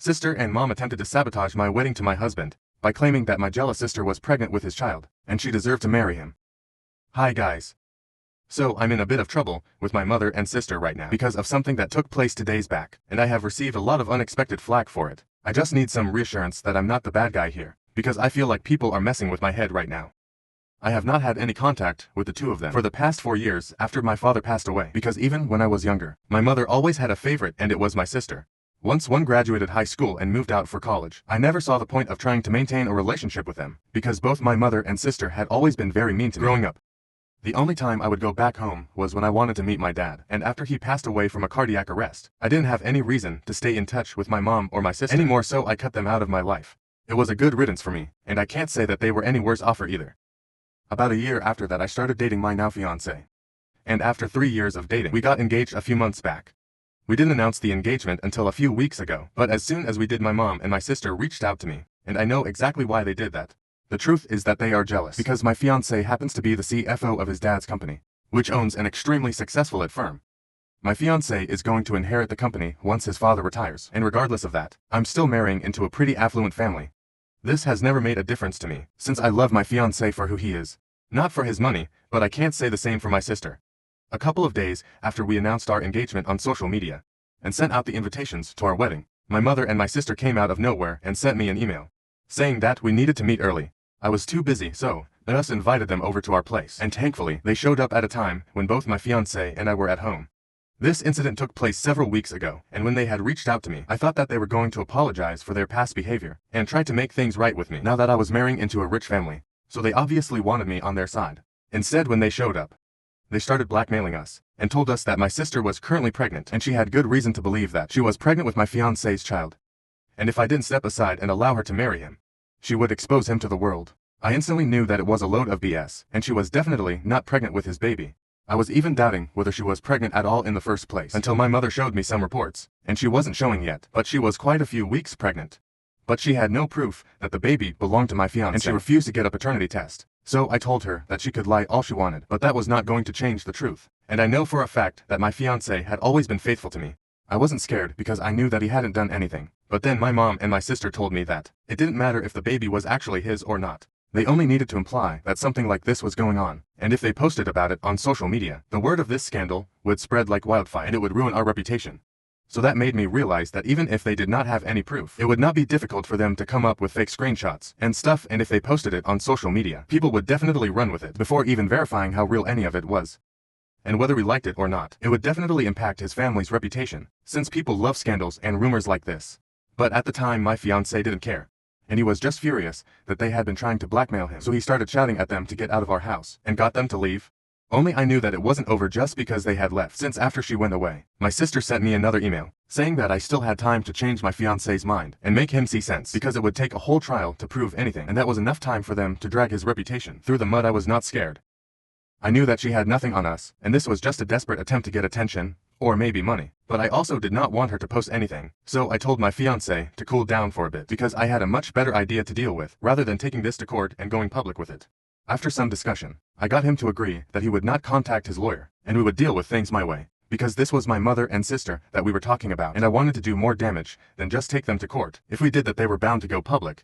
sister and mom attempted to sabotage my wedding to my husband by claiming that my jealous sister was pregnant with his child, and she deserved to marry him. Hi guys. So I'm in a bit of trouble with my mother and sister right now because of something that took place 2 days back, and I have received a lot of unexpected flack for it. I just need some reassurance that I'm not the bad guy here, because I feel like people are messing with my head right now. I have not had any contact with the two of them for the past 4 years after my father passed away, because even when I was younger, my mother always had a favorite, and it was my sister. Once one graduated high school and moved out for college, I never saw the point of trying to maintain a relationship with them, because both my mother and sister had always been very mean to me growing up. The only time I would go back home was when I wanted to meet my dad, and after he passed away from a cardiac arrest, I didn't have any reason to stay in touch with my mom or my sister anymore, so I cut them out of my life. It was a good riddance for me, and I can't say that they were any worse off either. About a year after that, I started dating my now fiancé. And after 3 years of dating, we got engaged a few months back. We didn't announce the engagement until a few weeks ago, but as soon as we did, my mom and my sister reached out to me, and I know exactly why they did that. The truth is that they are jealous because my fiancé happens to be the CFO of his dad's company, which owns an extremely successful firm. My fiancé is going to inherit the company once his father retires, and regardless of that, I'm still marrying into a pretty affluent family. This has never made a difference to me, since I love my fiancé for who he is. Not for his money, but I can't say the same for my sister. A couple of days after we announced our engagement on social media, and sent out the invitations to our wedding, my mother and my sister came out of nowhere and sent me an email, saying that we needed to meet early. I was too busy, so I just invited them over to our place, and thankfully they showed up at a time when both my fiancé and I were at home. This incident took place several weeks ago, and when they had reached out to me, I thought that they were going to apologize for their past behavior, and try to make things right with me now that I was marrying into a rich family, so they obviously wanted me on their side. Instead, when they showed up, they started blackmailing us, and told us that my sister was currently pregnant, and she had good reason to believe that she was pregnant with my fiancé's child. And if I didn't step aside and allow her to marry him, she would expose him to the world. I instantly knew that it was a load of BS, and she was definitely not pregnant with his baby. I was even doubting whether she was pregnant at all in the first place, until my mother showed me some reports, and she wasn't showing yet, but she was quite a few weeks pregnant. But she had no proof that the baby belonged to my fiancé, and she refused to get a paternity test. So I told her that she could lie all she wanted, but that was not going to change the truth. And I know for a fact that my fiancé had always been faithful to me. I wasn't scared because I knew that he hadn't done anything. But then my mom and my sister told me that it didn't matter if the baby was actually his or not. They only needed to imply that something like this was going on, and if they posted about it on social media, the word of this scandal would spread like wildfire, and it would ruin our reputation. So that made me realize that even if they did not have any proof, it would not be difficult for them to come up with fake screenshots and stuff, and if they posted it on social media, people would definitely run with it before even verifying how real any of it was. And whether we liked it or not, it would definitely impact his family's reputation, since people love scandals and rumors like this. But at the time, my fiancé didn't care, and he was just furious that they had been trying to blackmail him, so he started shouting at them to get out of our house, and got them to leave. Only I knew that it wasn't over just because they had left, since after she went away, my sister sent me another email, saying that I still had time to change my fiancé's mind and make him see sense, because it would take a whole trial to prove anything, and that was enough time for them to drag his reputation through the mud. I was not scared. I knew that she had nothing on us, and this was just a desperate attempt to get attention, or maybe money, but I also did not want her to post anything, so I told my fiancé to cool down for a bit, because I had a much better idea to deal with, rather than taking this to court and going public with it. After some discussion, I got him to agree that he would not contact his lawyer, and we would deal with things my way, because this was my mother and sister that we were talking about, and I wanted to do more damage than just take them to court. If we did that, they were bound to go public.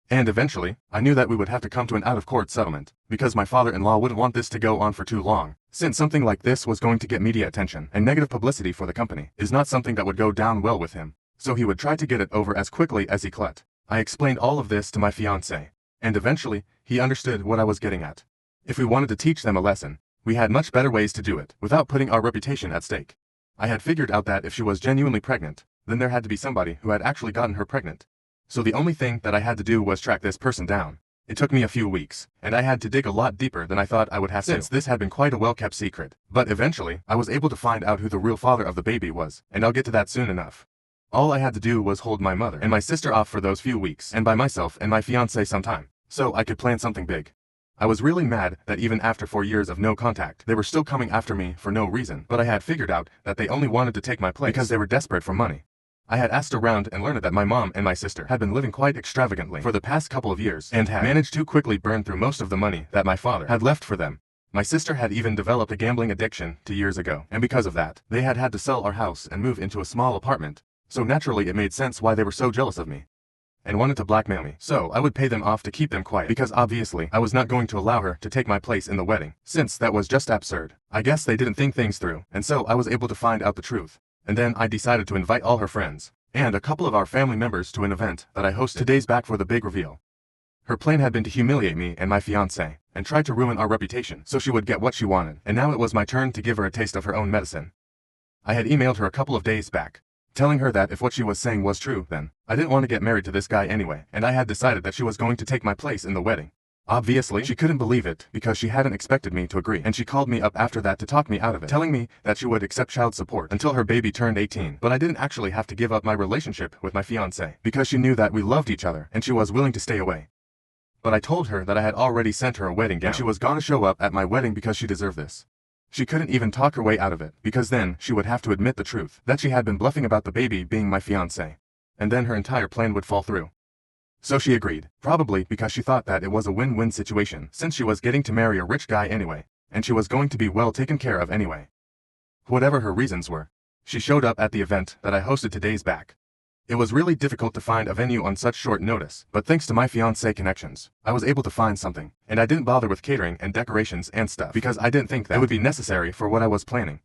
And eventually, I knew that we would have to come to an out-of-court settlement, because my father-in-law wouldn't want this to go on for too long, since something like this was going to get media attention, and negative publicity for the company is not something that would go down well with him, so he would try to get it over as quickly as he could. I explained all of this to my fiancé, and eventually, he understood what I was getting at. If we wanted to teach them a lesson, we had much better ways to do it, without putting our reputation at stake. I had figured out that if she was genuinely pregnant, then there had to be somebody who had actually gotten her pregnant. So the only thing that I had to do was track this person down. It took me a few weeks, and I had to dig a lot deeper than I thought I would have to, since this had been quite a well-kept secret. But eventually, I was able to find out who the real father of the baby was, and I'll get to that soon enough. All I had to do was hold my mother and my sister off for those few weeks, and by myself and my fiancé some time, so I could plan something big. I was really mad that even after 4 years of no contact, they were still coming after me for no reason, but I had figured out that they only wanted to take my place because they were desperate for money. I had asked around and learned that my mom and my sister had been living quite extravagantly for the past couple of years, and had managed to quickly burn through most of the money that my father had left for them. My sister had even developed a gambling addiction 2 years ago, and because of that, they had had to sell our house and move into a small apartment, So naturally it made sense why they were so jealous of me and wanted to blackmail me. So I would pay them off to keep them quiet, because obviously I was not going to allow her to take my place in the wedding, since that was just absurd. I guess they didn't think things through, and so I was able to find out the truth. And then I decided to invite all her friends and a couple of our family members to an event that I hosted 2 days back for the big reveal. Her plan had been to humiliate me and my fiancé, and try to ruin our reputation so she would get what she wanted, and now it was my turn to give her a taste of her own medicine. I had emailed her a couple of days back, telling her that if what she was saying was true, then I didn't want to get married to this guy anyway, and I had decided that she was going to take my place in the wedding. Obviously, she couldn't believe it because she hadn't expected me to agree, and she called me up after that to talk me out of it, telling me that she would accept child support until her baby turned 18. But I didn't actually have to give up my relationship with my fiancé because she knew that we loved each other and she was willing to stay away. But I told her that I had already sent her a wedding gown and she was gonna show up at my wedding because she deserved this. She couldn't even talk her way out of it, because then she would have to admit the truth, that she had been bluffing about the baby being my fiancé. And then her entire plan would fall through. So she agreed, probably because she thought that it was a win-win situation, since she was getting to marry a rich guy anyway, and she was going to be well taken care of anyway. Whatever her reasons were, she showed up at the event that I hosted 2 days back. It was really difficult to find a venue on such short notice, but thanks to my fiancé connections, I was able to find something, and I didn't bother with catering and decorations and stuff because I didn't think that it would be necessary for what I was planning.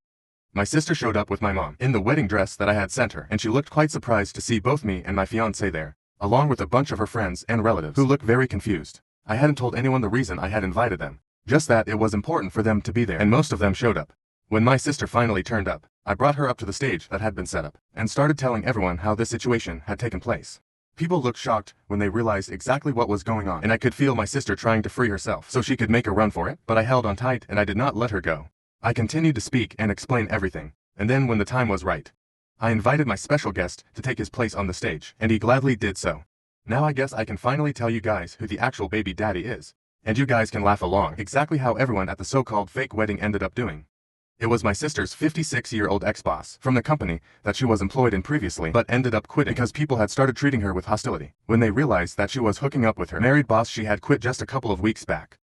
My sister showed up with my mom in the wedding dress that I had sent her, and she looked quite surprised to see both me and my fiancé there, along with a bunch of her friends and relatives who looked very confused. I hadn't told anyone the reason I had invited them, just that it was important for them to be there, and most of them showed up. When my sister finally turned up, I brought her up to the stage that had been set up, and started telling everyone how this situation had taken place. People looked shocked when they realized exactly what was going on, and I could feel my sister trying to free herself so she could make a run for it, but I held on tight and I did not let her go. I continued to speak and explain everything, and then when the time was right, I invited my special guest to take his place on the stage, and he gladly did so. Now I guess I can finally tell you guys who the actual baby daddy is, and you guys can laugh along exactly how everyone at the so-called fake wedding ended up doing. It was my sister's 56-year-old ex-boss from the company that she was employed in previously, but ended up quitting because people had started treating her with hostility when they realized that she was hooking up with her married boss. She had quit just a couple of weeks back,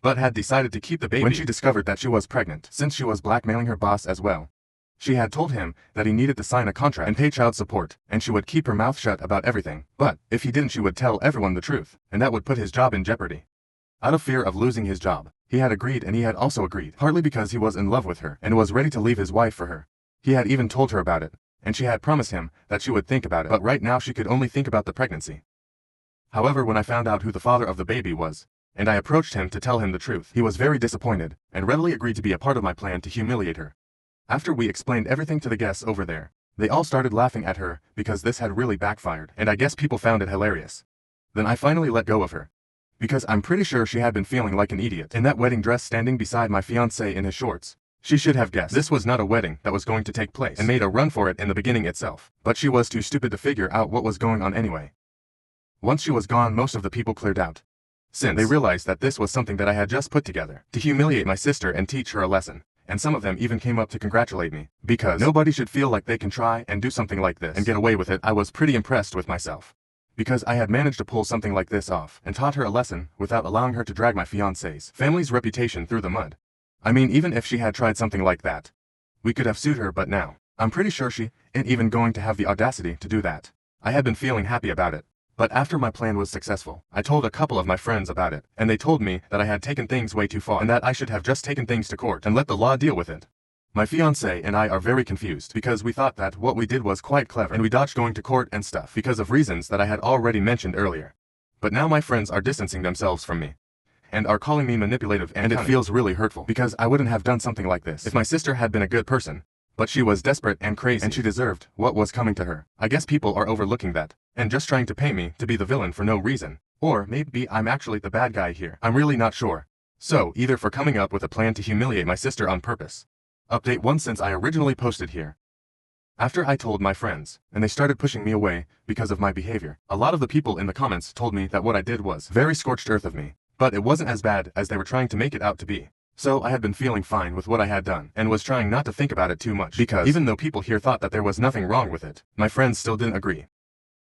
but had decided to keep the baby when she discovered that she was pregnant, since she was blackmailing her boss as well. She had told him that he needed to sign a contract and pay child support, and she would keep her mouth shut about everything, but if he didn't she would tell everyone the truth, and that would put his job in jeopardy. Out of fear of losing his job, he had agreed, and he had also agreed, partly because he was in love with her and was ready to leave his wife for her. He had even told her about it, and she had promised him that she would think about it, but right now she could only think about the pregnancy. However, when I found out who the father of the baby was, and I approached him to tell him the truth, he was very disappointed, and readily agreed to be a part of my plan to humiliate her. After we explained everything to the guests over there, they all started laughing at her because this had really backfired, and I guess people found it hilarious. Then I finally let go of her, because I'm pretty sure she had been feeling like an idiot in that wedding dress standing beside my fiancé in his shorts. She should have guessed this was not a wedding that was going to take place and made a run for it in the beginning itself, but she was too stupid to figure out what was going on anyway. Once she was gone, most of the people cleared out, since they realized that this was something that I had just put together to humiliate my sister and teach her a lesson. And some of them even came up to congratulate me, because nobody should feel like they can try and do something like this and get away with it. I was pretty impressed with myself, because I had managed to pull something like this off and taught her a lesson without allowing her to drag my fiancé's family's reputation through the mud. I mean, even if she had tried something like that, we could have sued her, but now, I'm pretty sure she ain't even going to have the audacity to do that. I had been feeling happy about it. But after my plan was successful, I told a couple of my friends about it, and they told me that I had taken things way too far and that I should have just taken things to court and let the law deal with it. My fiancé and I are very confused because we thought that what we did was quite clever and we dodged going to court and stuff because of reasons that I had already mentioned earlier. But now my friends are distancing themselves from me and are calling me manipulative, and it feels really hurtful because I wouldn't have done something like this if my sister had been a good person. But she was desperate and crazy, and she deserved what was coming to her. I guess people are overlooking that and just trying to pay me to be the villain for no reason. Or maybe I'm actually the bad guy here. I'm really not sure. So, either for coming up with a plan to humiliate my sister on purpose. Update 1 since I originally posted here. After I told my friends, and they started pushing me away because of my behavior, a lot of the people in the comments told me that what I did was very scorched earth of me, but it wasn't as bad as they were trying to make it out to be. So I had been feeling fine with what I had done, and was trying not to think about it too much, because even though people here thought that there was nothing wrong with it, my friends still didn't agree.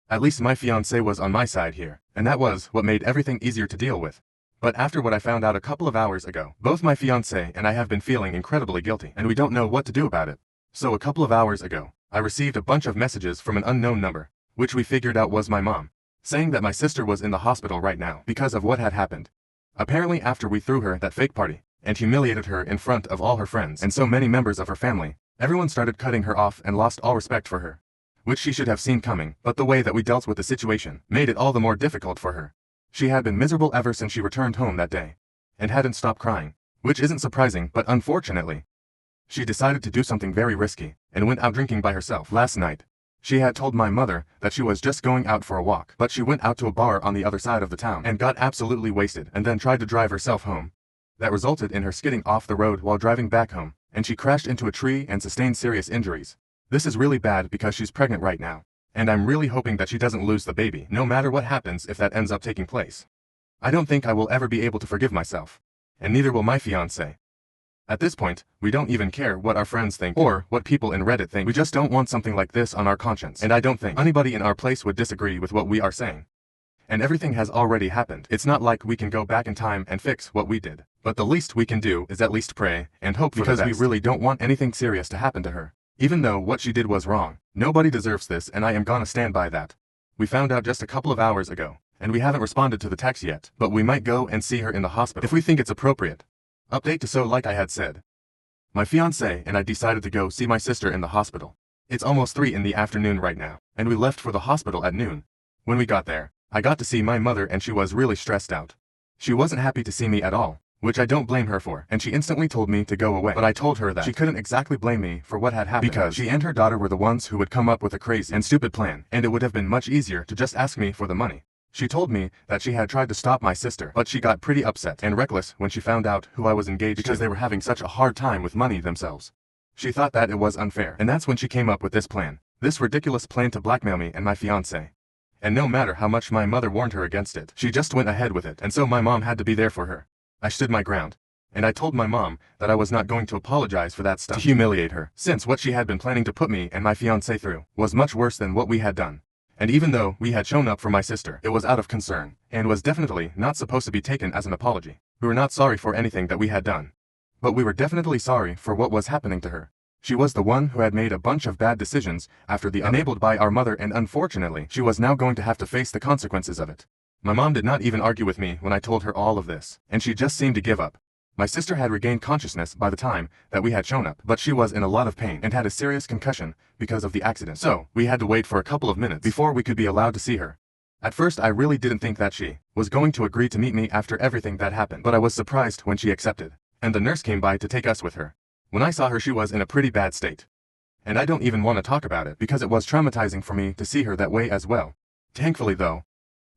At least my fiancé was on my side here, and that was what made everything easier to deal with. But after what I found out a couple of hours ago, both my fiancé and I have been feeling incredibly guilty, and we don't know what to do about it. So a couple of hours ago, I received a bunch of messages from an unknown number, which we figured out was my mom, saying that my sister was in the hospital right now because of what had happened. Apparently after we threw her that fake party and humiliated her in front of all her friends and so many members of her family, everyone started cutting her off and lost all respect for her, which she should have seen coming, but the way that we dealt with the situation made it all the more difficult for her. She had been miserable ever since she returned home that day, and hadn't stopped crying, which isn't surprising, but unfortunately, she decided to do something very risky, and went out drinking by herself last night. She had told my mother that she was just going out for a walk, but she went out to a bar on the other side of the town and got absolutely wasted and then tried to drive herself home. That resulted in her skidding off the road while driving back home, and she crashed into a tree and sustained serious injuries. This is really bad because she's pregnant right now, and I'm really hoping that she doesn't lose the baby, no matter what happens if that ends up taking place. I don't think I will ever be able to forgive myself, and neither will my fiancé. At this point, we don't even care what our friends think or what people in Reddit think. We just don't want something like this on our conscience, and I don't think anybody in our place would disagree with what we are saying. And everything has already happened. It's not like we can go back in time and fix what we did, but the least we can do is at least pray and hope for the best, because we really don't want anything serious to happen to her. Even though what she did was wrong, nobody deserves this, and I am gonna stand by that. We found out just a couple of hours ago, and we haven't responded to the text yet, but we might go and see her in the hospital if we think it's appropriate. Update to so like I had said, my fiancé and I decided to go see my sister in the hospital. It's almost 3 in the afternoon right now, and we left for the hospital at noon. When we got there, I got to see my mother and she was really stressed out. She wasn't happy to see me at all, which I don't blame her for, and she instantly told me to go away. But I told her that she couldn't exactly blame me for what had happened, because she and her daughter were the ones who would come up with a crazy and stupid plan, and it would have been much easier to just ask me for the money. She told me that she had tried to stop my sister, but she got pretty upset and reckless when she found out who I was engaged to, because they were having such a hard time with money themselves. She thought that it was unfair, and that's when she came up with this plan, this ridiculous plan to blackmail me and my fiancé. And no matter how much my mother warned her against it, she just went ahead with it, and so my mom had to be there for her. I stood my ground, and I told my mom that I was not going to apologize for that stuff to humiliate her, since what she had been planning to put me and my fiancé through was much worse than what we had done. And even though we had shown up for my sister, it was out of concern, and was definitely not supposed to be taken as an apology. We were not sorry for anything that we had done, but we were definitely sorry for what was happening to her. She was the one who had made a bunch of bad decisions after the enabled by our mother, and unfortunately, she was now going to have to face the consequences of it. My mom did not even argue with me when I told her all of this, and she just seemed to give up. My sister had regained consciousness by the time that we had shown up, but she was in a lot of pain and had a serious concussion because of the accident, so we had to wait for a couple of minutes before we could be allowed to see her. At first I really didn't think that she was going to agree to meet me after everything that happened, but I was surprised when she accepted, and the nurse came by to take us with her. When I saw her, she was in a pretty bad state, and I don't even want to talk about it because it was traumatizing for me to see her that way as well. Thankfully though,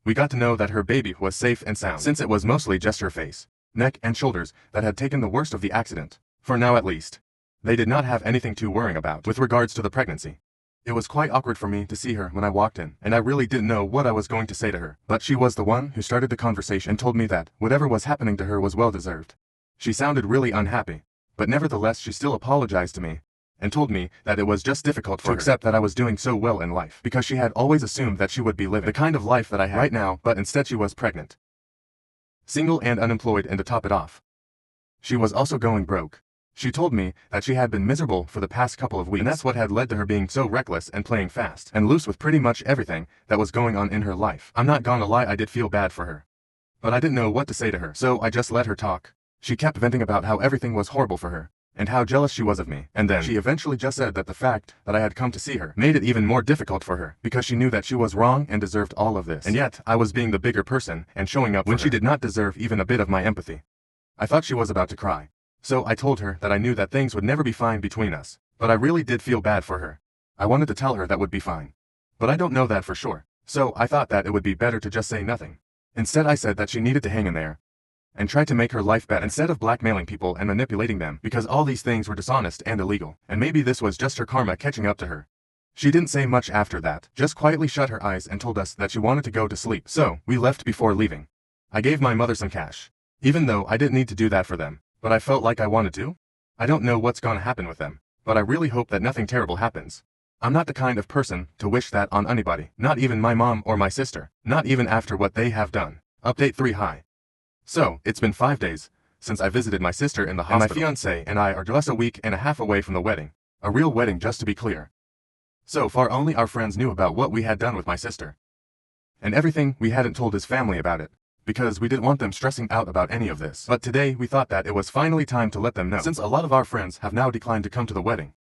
we got to know that her baby was safe and sound, since it was mostly just her face, neck and shoulders that had taken the worst of the accident, for now at least. They did not have anything to worry about with regards to the pregnancy. It was quite awkward for me to see her when I walked in, and I really didn't know what I was going to say to her, but she was the one who started the conversation and told me that whatever was happening to her was well deserved. She sounded really unhappy, but nevertheless she still apologized to me, and told me that it was just difficult for her to accept that I was doing so well in life, because she had always assumed that she would be living the kind of life that I had right now, but instead she was pregnant, single and unemployed, and to top it off, she was also going broke. She told me that she had been miserable for the past couple of weeks, and that's what had led to her being so reckless and playing fast and loose with pretty much everything that was going on in her life. I'm not gonna lie, I did feel bad for her, but I didn't know what to say to her, so I just let her talk. She kept venting about how everything was horrible for her, and how jealous she was of me, and then she eventually just said that the fact that I had come to see her made it even more difficult for her, because she knew that she was wrong and deserved all of this, and yet I was being the bigger person and showing up when she did not deserve even a bit of my empathy. I thought she was about to cry, so I told her that I knew that things would never be fine between us, but I really did feel bad for her. I wanted to tell her that would be fine, but I don't know that for sure, so I thought that it would be better to just say nothing. Instead I said that she needed to hang in there and try to make her life better instead of blackmailing people and manipulating them, because all these things were dishonest and illegal, and maybe this was just her karma catching up to her. She didn't say much after that, just quietly shut her eyes and told us that she wanted to go to sleep, so we left before leaving. I gave my mother some cash, even though I didn't need to do that for them, but I felt like I wanted to. I don't know what's gonna happen with them, but I really hope that nothing terrible happens. I'm not the kind of person to wish that on anybody, not even my mom or my sister, not even after what they have done. Update 3 Hi. So, it's been 5 days since I visited my sister in the hospital, and my fiancé and I are just a week and a half away from the wedding. A real wedding, just to be clear. So far only our friends knew about what we had done with my sister. And everything, we hadn't told his family about it, because we didn't want them stressing out about any of this. But today we thought that it was finally time to let them know, since a lot of our friends have now declined to come to the wedding.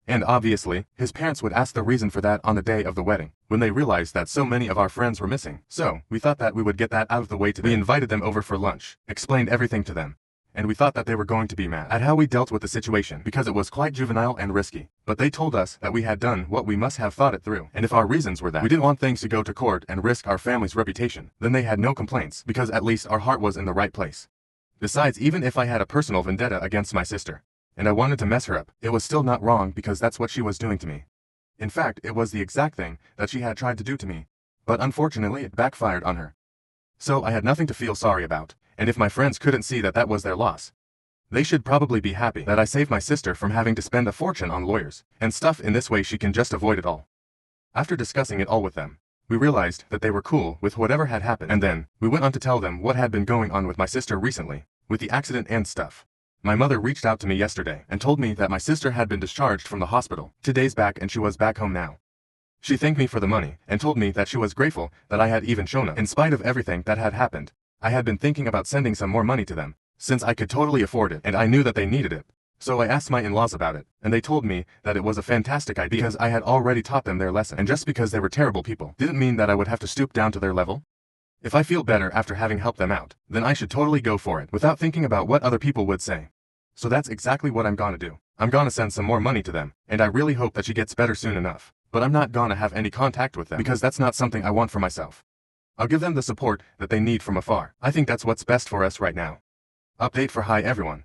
And obviously, his parents would ask the reason for that on the day of the wedding, when they realized that so many of our friends were missing. So, we thought that we would get that out of the way today. We invited them over for lunch, explained everything to them, and we thought that they were going to be mad at how we dealt with the situation because it was quite juvenile and risky. But they told us that we had done what we must have thought it through, and if our reasons were that we didn't want things to go to court and risk our family's reputation, then they had no complaints because at least our heart was in the right place. Besides, even if I had a personal vendetta against my sister, and I wanted to mess her up, it was still not wrong because that's what she was doing to me. In fact, it was the exact thing that she had tried to do to me. But unfortunately it backfired on her. So I had nothing to feel sorry about, and if my friends couldn't see that that was their loss, they should probably be happy that I saved my sister from having to spend a fortune on lawyers and stuff. In this way she can just avoid it all. After discussing it all with them, we realized that they were cool with whatever had happened, and then we went on to tell them what had been going on with my sister recently, with the accident and stuff. My mother reached out to me yesterday and told me that my sister had been discharged from the hospital 2 days back and she was back home now. She thanked me for the money and told me that she was grateful that I had even shown up. In spite of everything that had happened, I had been thinking about sending some more money to them, since I could totally afford it and I knew that they needed it. So I asked my in-laws about it, and they told me that it was a fantastic idea because I had already taught them their lesson, and just because they were terrible people didn't mean that I would have to stoop down to their level. If I feel better after having helped them out, then I should totally go for it without thinking about what other people would say. So that's exactly what I'm gonna do. I'm gonna send some more money to them, and I really hope that she gets better soon enough. But I'm not gonna have any contact with them because that's not something I want for myself. I'll give them the support that they need from afar. I think that's what's best for us right now. Update for hi everyone.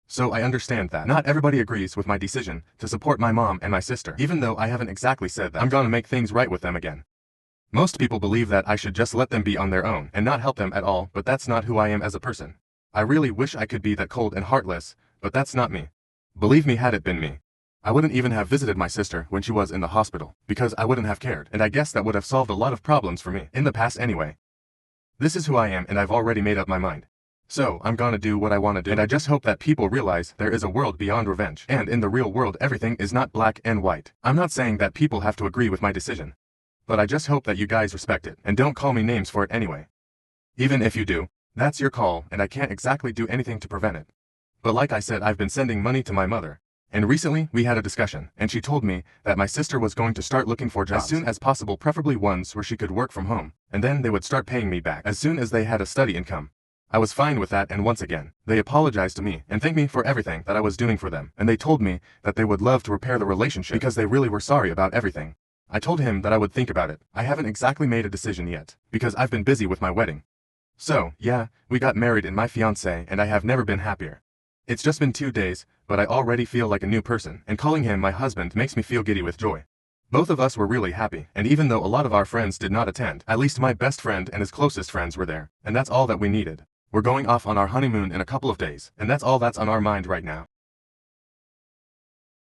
So I understand that not everybody agrees with my decision to support my mom and my sister, even though I haven't exactly said that I'm gonna make things right with them again. Most people believe that I should just let them be on their own and not help them at all, but that's not who I am as a person. I really wish I could be that cold and heartless, but that's not me. Believe me, had it been me, I wouldn't even have visited my sister when she was in the hospital, because I wouldn't have cared, and I guess that would have solved a lot of problems for me in the past anyway. This is who I am and I've already made up my mind. So I'm gonna do what I wanna do, and I just hope that people realize there is a world beyond revenge, and in the real world everything is not black and white. I'm not saying that people have to agree with my decision, but I just hope that you guys respect it, and don't call me names for it anyway. Even if you do, that's your call, and I can't exactly do anything to prevent it. But like I said, I've been sending money to my mother, and recently we had a discussion, and she told me that my sister was going to start looking for jobs as soon as possible, preferably ones where she could work from home, and then they would start paying me back as soon as they had a steady income. I was fine with that, and once again, they apologized to me and thanked me for everything that I was doing for them, and they told me that they would love to repair the relationship because they really were sorry about everything. I told him that I would think about it. I haven't exactly made a decision yet, because I've been busy with my wedding. So, yeah, we got married in my fiancé and I have never been happier. It's just been 2 days, but I already feel like a new person, and calling him my husband makes me feel giddy with joy. Both of us were really happy, and even though a lot of our friends did not attend, at least my best friend and his closest friends were there, and that's all that we needed. We're going off on our honeymoon in a couple of days, and that's all that's on our mind right now.